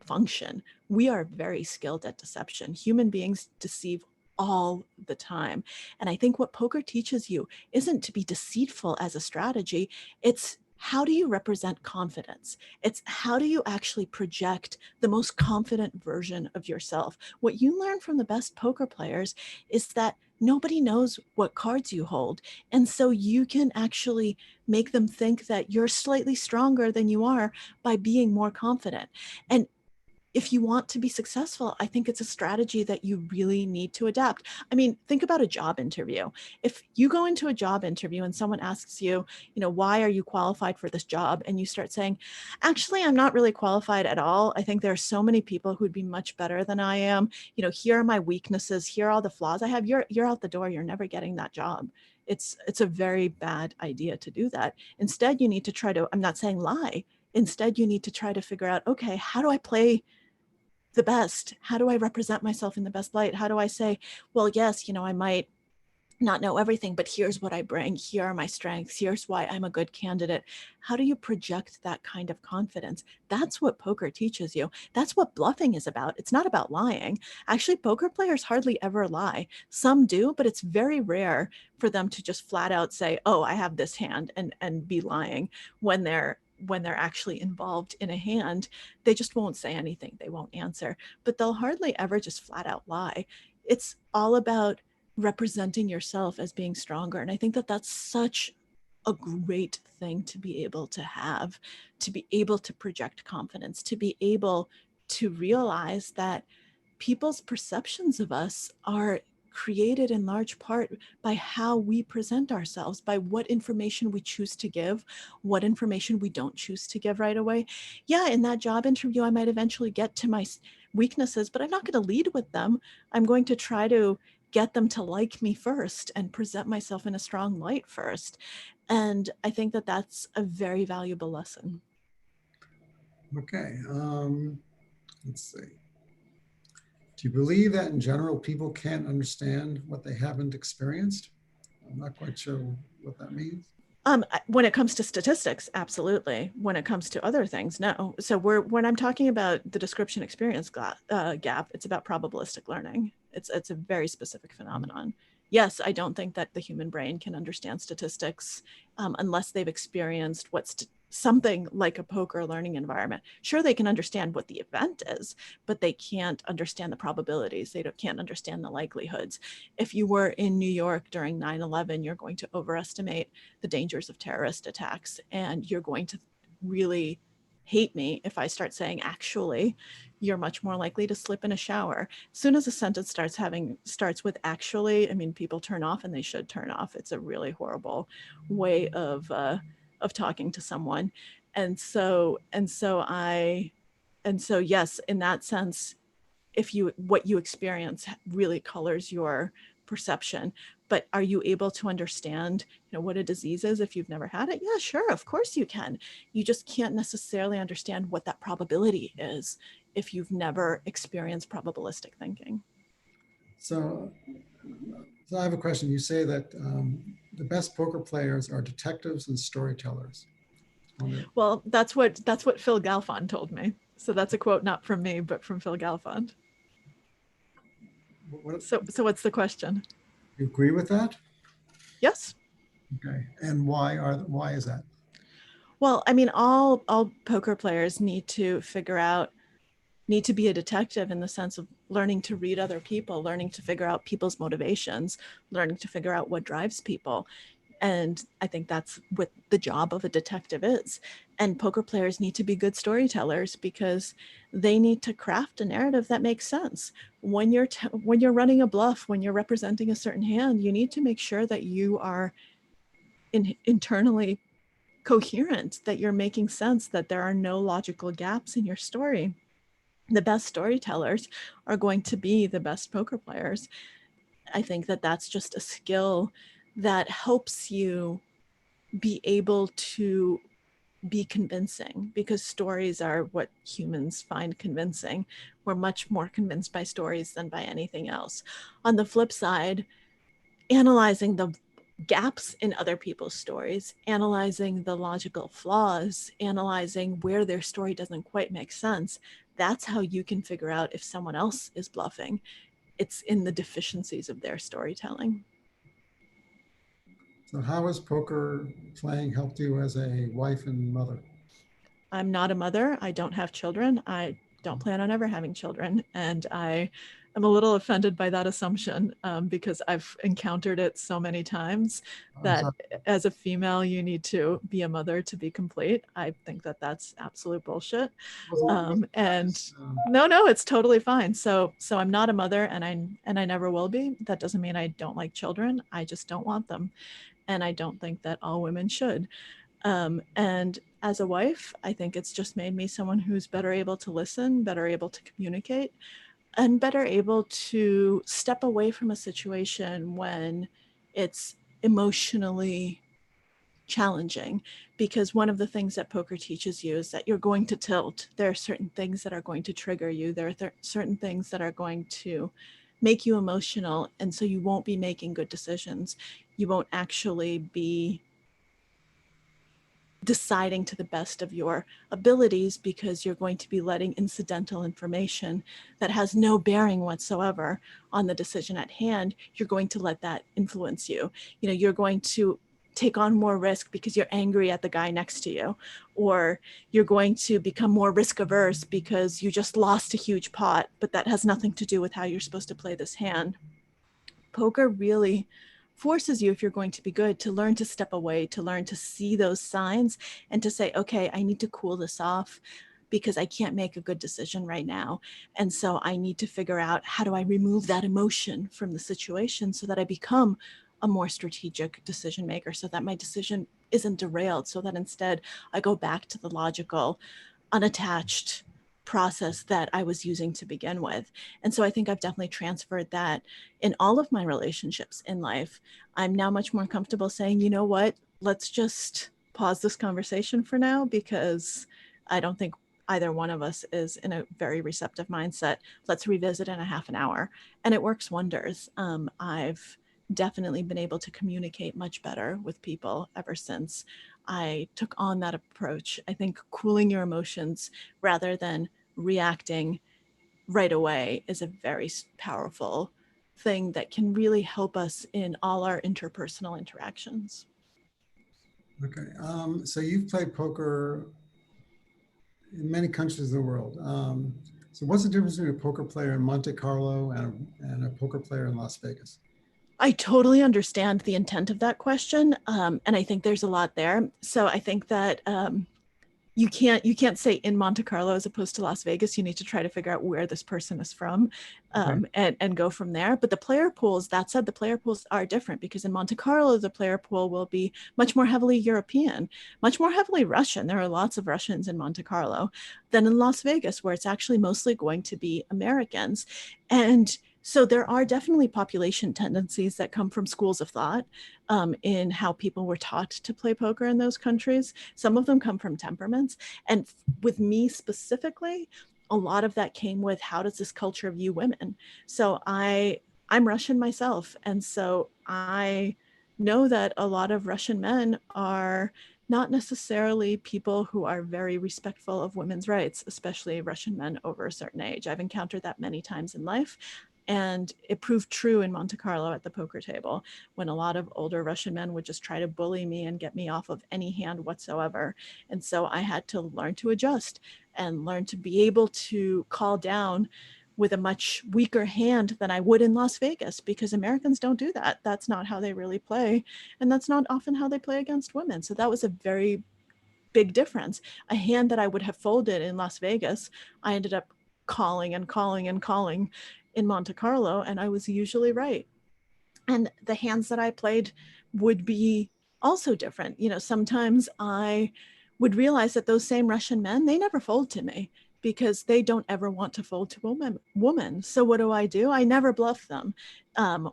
function. We are very skilled at deception. Human beings deceive all the time. And I think what poker teaches you isn't to be deceitful as a strategy. It's how do you represent confidence? It's how do you actually project the most confident version of yourself? What you learn from the best poker players is that nobody knows what cards you hold. And so you can actually make them think that you're slightly stronger than you are by being more confident. And if you want to be successful, I think it's a strategy that you really need to adapt. I mean, think about a job interview. If you go into a job interview and someone asks you, you know, why are you qualified for this job? And you start saying, actually, I'm not really qualified at all. I think there are so many people who'd be much better than I am. You know, here are my weaknesses. Here are all the flaws I have. You're out the door. You're never getting that job. It's a very bad idea to do that. Instead, you need to try to, I'm not saying lie. Instead, you need to try to figure out, okay, how do I play the best? How do I represent myself in the best light? How do I say, well, yes, you know, I might not know everything, but here's what I bring. Here are my strengths. Here's why I'm a good candidate. How do you project that kind of confidence? That's what poker teaches you. That's what bluffing is about. It's not about lying. Actually, poker players hardly ever lie. Some do, but it's very rare for them to just flat out say, oh, I have this hand, and be lying when they're actually involved in a hand. They just won't say anything. They won't answer, but they'll hardly ever just flat out lie. It's all about representing yourself as being stronger. And I think that that's such a great thing to be able to have, to be able to project confidence, to be able to realize that people's perceptions of us are created in large part by how we present ourselves, by what information we choose to give, what information we don't choose to give right away. Yeah, in that job interview, I might eventually get to my weaknesses, but I'm not going to lead with them. I'm going to try to get them to like me first and present myself in a strong light first. And I think that that's a very valuable lesson. Okay, let's see. Do you believe that in general people can't understand what they haven't experienced? I'm not quite sure what that means. When it comes to statistics, absolutely. When it comes to other things, no. So when I'm talking about the description experience gap, it's about probabilistic learning. It's a very specific phenomenon. Yes, I don't think that the human brain can understand statistics unless they've experienced something like a poker learning environment. Sure, they can understand what the event is, but they can't understand the probabilities. They can't understand the likelihoods. If you were in New York during 9/11, you're going to overestimate the dangers of terrorist attacks, and you're going to really hate me if I start saying, actually, you're much more likely to slip in a shower. As soon as a sentence starts with actually, I mean, people turn off, and they should turn off. It's a really horrible way of talking to someone. And so yes, in that sense, what you experience really colors your perception. But are you able to understand, what a disease is if you've never had it? Yeah, sure, of course you can. You just can't necessarily understand what that probability is if you've never experienced probabilistic thinking. So, I have a question. You say that the best poker players are detectives and storytellers. Well, that's what Phil Galfond told me. So that's a quote not from me, but from Phil Galfond. So what's the question? You agree with that? Yes. Okay. And why is that? Well, I mean, all poker players need to be a detective in the sense of learning to read other people, learning to figure out people's motivations, learning to figure out what drives people. And I think that's what the job of a detective is. And poker players need to be good storytellers because they need to craft a narrative that makes sense. When you're running a bluff, when you're representing a certain hand, you need to make sure that you are internally coherent, that you're making sense, that there are no logical gaps in your story. The best storytellers are going to be the best poker players. I think that that's just a skill that helps you be able to be convincing, because stories are what humans find convincing. We're much more convinced by stories than by anything else. On the flip side, analyzing the gaps in other people's stories, analyzing the logical flaws, analyzing where their story doesn't quite make sense, that's how you can figure out if someone else is bluffing. It's in the deficiencies of their storytelling. So how has poker playing helped you as a wife and mother? I'm not a mother. I don't have children. I don't plan on ever having children. And I am a little offended by that assumption because I've encountered it so many times that as a female, you need to be a mother to be complete. I think that that's absolute bullshit. And no, it's totally fine. So I'm not a mother, and I never will be. That doesn't mean I don't like children. I just don't want them. And I don't think that all women should. And as a wife, I think it's just made me someone who's better able to listen, better able to communicate, and better able to step away from a situation when it's emotionally challenging. Because one of the things that poker teaches you is that you're going to tilt. There are certain things that are going to trigger you. There are certain things that are going to make you emotional. And so you won't be making good decisions. You won't actually be deciding to the best of your abilities, because you're going to be letting incidental information that has no bearing whatsoever on the decision at hand, you're going to let that influence you. You're going to take on more risk because you're angry at the guy next to you, or you're going to become more risk averse because you just lost a huge pot, but that has nothing to do with how you're supposed to play this hand. Poker really forces you, if you're going to be good, to learn to step away, to learn to see those signs and to say, okay, I need to cool this off because I can't make a good decision right now. And so I need to figure out, how do I remove that emotion from the situation so that I become a more strategic decision maker, so that my decision isn't derailed, so that instead I go back to the logical, unattached process that I was using to begin with. And so I think I've definitely transferred that in all of my relationships in life. I'm now much more comfortable saying, you know what, let's just pause this conversation for now, because I don't think either one of us is in a very receptive mindset. Let's revisit in a half an hour. And it works wonders. I've definitely been able to communicate much better with people ever since I took on that approach. I think cooling your emotions rather than reacting right away is a very powerful thing that can really help us in all our interpersonal interactions. Okay. So you've played poker in many countries of the world. So what's the difference between a poker player in Monte Carlo and a poker player in Las Vegas? I totally understand the intent of that question, and I think there's a lot there. So I think that you can't say in Monte Carlo as opposed to Las Vegas. You need to try to figure out where this person is from, Okay. and go from there. But the player pools, that said, the player pools are different, because in Monte Carlo, the player pool will be much more heavily European, much more heavily Russian. There are lots of Russians in Monte Carlo than in Las Vegas, where it's actually mostly going to be Americans. And so there are definitely population tendencies that come from schools of thought, in how people were taught to play poker in those countries. Some of them come from temperaments. And with me specifically, a lot of that came with, how does this culture view women? So I'm Russian myself. And so I know that a lot of Russian men are not necessarily people who are very respectful of women's rights, especially Russian men over a certain age. I've encountered that many times in life. And it proved true in Monte Carlo at the poker table, when a lot of older Russian men would just try to bully me and get me off of any hand whatsoever. And so I had to learn to adjust and learn to be able to call down with a much weaker hand than I would in Las Vegas, because Americans don't do that. That's not how they really play. And that's not often how they play against women. So that was a very big difference. A hand that I would have folded in Las Vegas, I ended up calling and calling and calling in Monte Carlo, and I was usually right. And the hands that I played would be also different. You know, sometimes I would realize that those same Russian men, they never fold to me, because they don't ever want to fold to a woman. So what do? I never bluff them.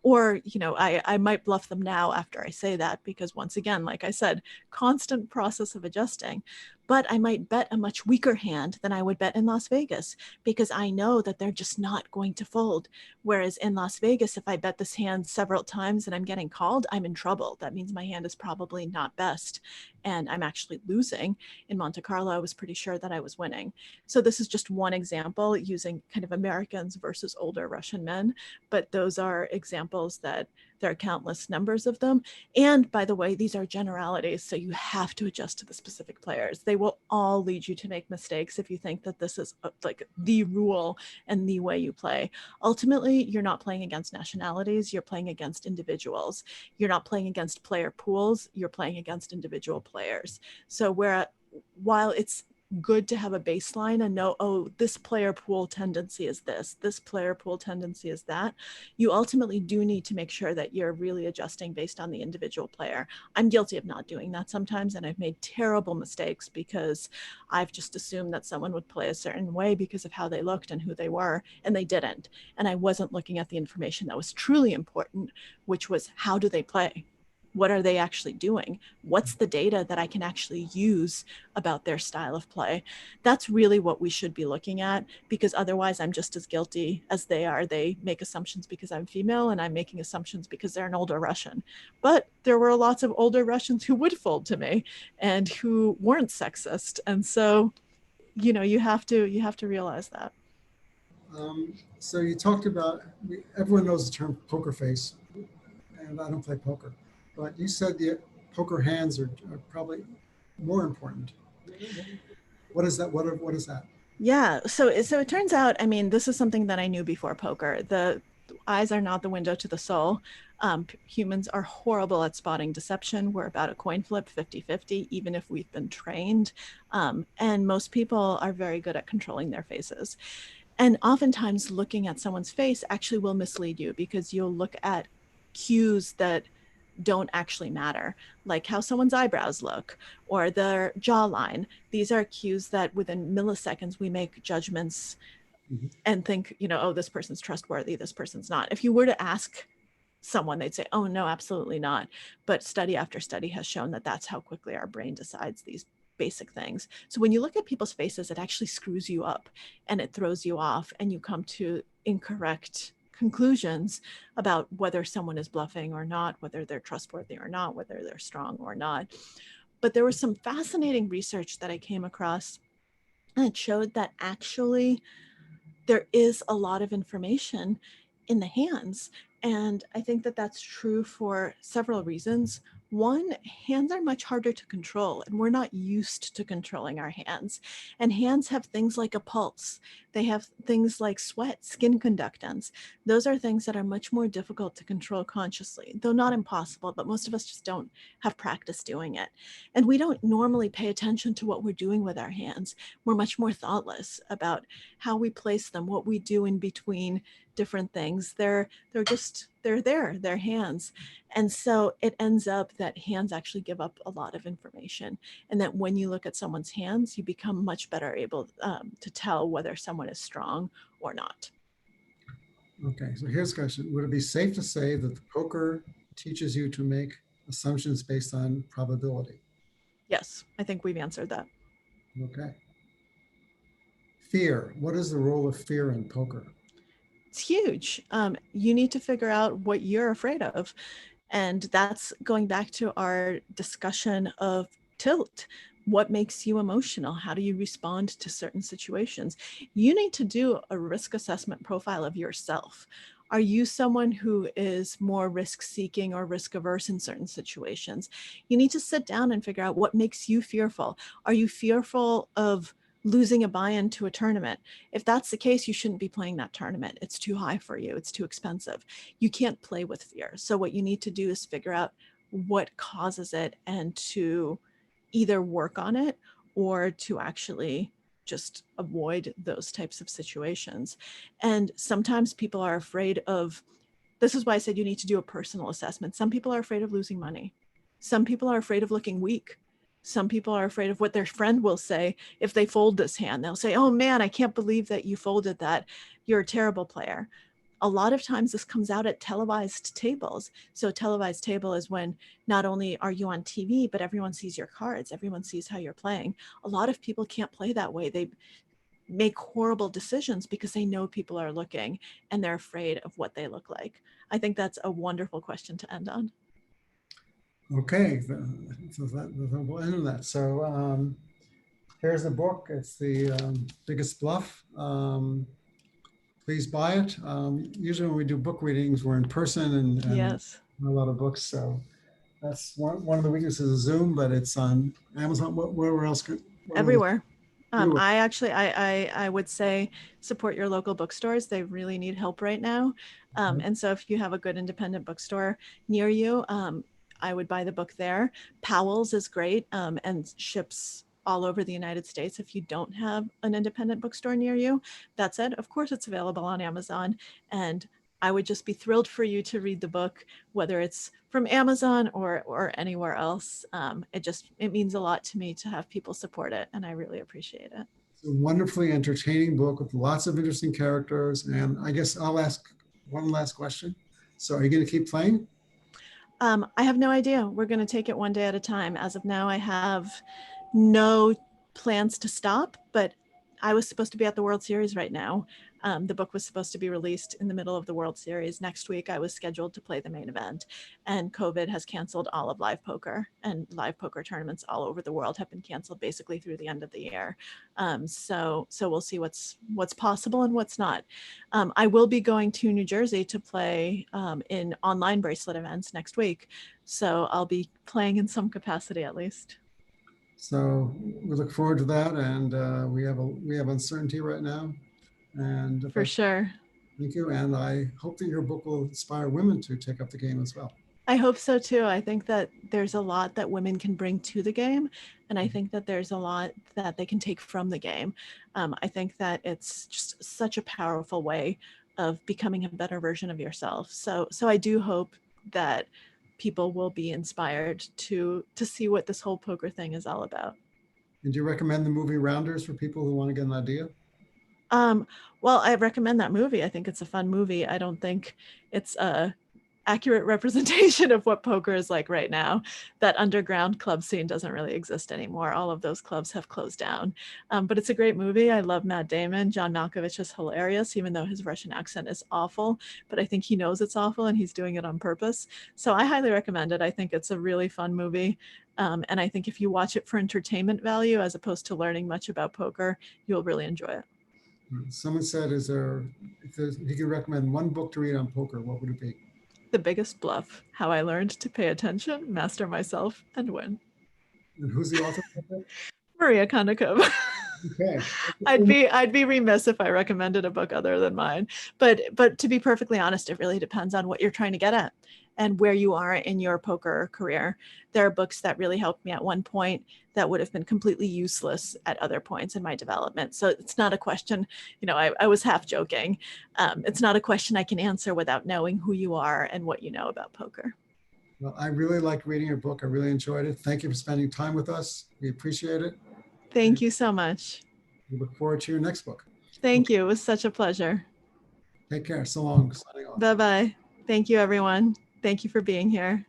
Or, I might bluff them now after I say that, because once again, like I said, constant process of adjusting. But I might bet a much weaker hand than I would bet in Las Vegas, because I know that they're just not going to fold. Whereas in Las Vegas, if I bet this hand several times and I'm getting called, I'm in trouble. That means my hand is probably not best, and I'm actually losing. In Monte Carlo, I was pretty sure that I was winning. So this is just one example using kind of Americans versus older Russian men, but those are examples that there are countless numbers of them. And by the way, these are generalities, so you have to adjust to the specific players. They will all lead you to make mistakes if you think that this is like the rule and the way you play. Ultimately, you're not playing against nationalities, you're playing against individuals. You're not playing against player pools, you're playing against individual players. So while it's good to have a baseline and know, oh, this player pool tendency is this player pool tendency is that, you ultimately do need to make sure that you're really adjusting based on the individual player. I'm guilty of not doing that sometimes, and I've made terrible mistakes because I've just assumed that someone would play a certain way because of how they looked and who they were, and they didn't. And I wasn't looking at the information that was truly important, which was, how do they play? What are they actually doing? What's the data that I can actually use about their style of play? That's really what we should be looking at, because otherwise I'm just as guilty as they are. They make assumptions because I'm female, and I'm making assumptions because they're an older Russian. But there were lots of older Russians who would fold to me and who weren't sexist. And so, you have to realize that. So you talked about, everyone knows the term poker face, and I don't play poker, but you said the poker hands are probably more important. What is that? What is that? Yeah. So it turns out, I mean, this is something that I knew before poker. The eyes are not the window to the soul. Humans are horrible at spotting deception. We're about a coin flip, 50-50, even if we've been trained. And most people are very good at controlling their faces. And oftentimes looking at someone's face actually will mislead you, because you'll look at cues that don't actually matter, like how someone's eyebrows look or their jawline. These are cues that within milliseconds we make judgments Mhm. and think, oh, this person's trustworthy, this person's not. If you were to ask someone, they'd say, oh, no, absolutely not. But study after study has shown that that's how quickly our brain decides these basic things. So when you look at people's faces, it actually screws you up and it throws you off, and you come to incorrect conclusions about whether someone is bluffing or not, whether they're trustworthy or not, whether they're strong or not. But there was some fascinating research that I came across, and it showed that actually there is a lot of information in the hands. And I think that that's true for several reasons. One, hands are much harder to control, and we're not used to controlling our hands. And hands have things like a pulse. They have things like sweat, skin conductance. Those are things that are much more difficult to control consciously, though not impossible, but most of us just don't have practice doing it. And we don't normally pay attention to what we're doing with our hands. We're much more thoughtless about how we place them, what we do in between different things. They're there, they're hands. And so it ends up that hands actually give up a lot of information, and that when you look at someone's hands, you become much better able to tell whether someone is strong or not. Okay, so here's a question. Would it be safe to say that the poker teaches you to make assumptions based on probability? Yes, I think we've answered that. Okay. Fear. What is the role of fear in poker? It's huge. You need to figure out what you're afraid of. And that's going back to our discussion of tilt. What makes you emotional? How do you respond to certain situations? You need to do a risk assessment profile of yourself. Are you someone who is more risk seeking or risk averse in certain situations? You need to sit down and figure out what makes you fearful. Are you fearful of losing a buy-in to a tournament? If that's the case, you shouldn't be playing that tournament. It's too high for you. It's too expensive. You can't play with fear. So what you need to do is figure out what causes it, and to either work on it or to actually just avoid those types of situations. And sometimes people are afraid of, this is why I said you need to do a personal assessment. Some people are afraid of losing money. Some people are afraid of looking weak. Some people are afraid of what their friend will say if they fold this hand. They'll say, oh man, I can't believe that you folded that. You're a terrible player. A lot of times this comes out at televised tables. So a televised table is when not only are you on TV, but everyone sees your cards. Everyone sees how you're playing. A lot of people can't play that way. They make horrible decisions because they know people are looking, and they're afraid of what they look like. I think that's a wonderful question to end on. Okay, so we'll end on that. So here's the book. It's the Biggest Bluff. Please buy it. Usually when we do book readings, we're in person and Yes. a lot of books. So that's one of the weaknesses of Zoom, but it's on Amazon. Where else could? Everywhere. Everywhere. I would say support your local bookstores. They really need help right now. And so if you have a good independent bookstore near you, I would buy the book there. Powell's is great, and ships all over the United States. If you don't have an independent bookstore near you, that said, of course it's available on Amazon. And I would just be thrilled for you to read the book, whether it's from Amazon or anywhere else. It means a lot to me to have people support it, and I really appreciate it. It's a wonderfully entertaining book with lots of interesting characters. And I guess I'll ask one last question. So are you going to keep playing? I have no idea. We're going to take it one day at a time. As of now, I have no plans to stop, but I was supposed to be at the World Series right now. The book was supposed to be released in the middle of the World Series. Next week, I was scheduled to play the main event, and COVID has canceled all of live poker, and live poker tournaments all over the world have been canceled basically through the end of the year. So we'll see what's possible and what's not. I will be going to New Jersey to play in online bracelet events next week. So I'll be playing in some capacity at least. So we look forward to that. And we have uncertainty right now. And For sure. Thank you. And I hope that your book will inspire women to take up the game as well. I hope so too. I think that there's a lot that women can bring to the game, and I think that there's a lot that they can take from the game. I think that it's just such a powerful way of becoming a better version of yourself. So I do hope that people will be inspired to see what this whole poker thing is all about. And do you recommend the movie Rounders for people who want to get an idea? Well, I recommend that movie. I think it's a fun movie. I don't think it's a accurate representation of what poker is like right now. That underground club scene doesn't really exist anymore. All of those clubs have closed down. But it's a great movie. I love Matt Damon. John Malkovich is hilarious, even though his Russian accent is awful. But I think he knows it's awful and he's doing it on purpose. So I highly recommend it. I think it's a really fun movie. And I think if you watch it for entertainment value, as opposed to learning much about poker, you'll really enjoy it. Someone said, if you could recommend one book to read on poker, what would it be? The Biggest Bluff: How I Learned to Pay Attention, Master Myself, and Win. And who's the author of that? Maria Konnikova. Okay. I'd be remiss if I recommended a book other than mine. But to be perfectly honest, it really depends on what you're trying to get at and where you are in your poker career. There are books that really helped me at one point that would have been completely useless at other points in my development. So it's not a question, I was half joking. It's not a question I can answer without knowing who you are and what you know about poker. Well, I really liked reading your book. I really enjoyed it. Thank you for spending time with us. We appreciate it. Thank you so much. We look forward to your next book. Thank you. It was such a pleasure. Take care. So long. Signing off. Bye-bye. Thank you, everyone. Thank you for being here.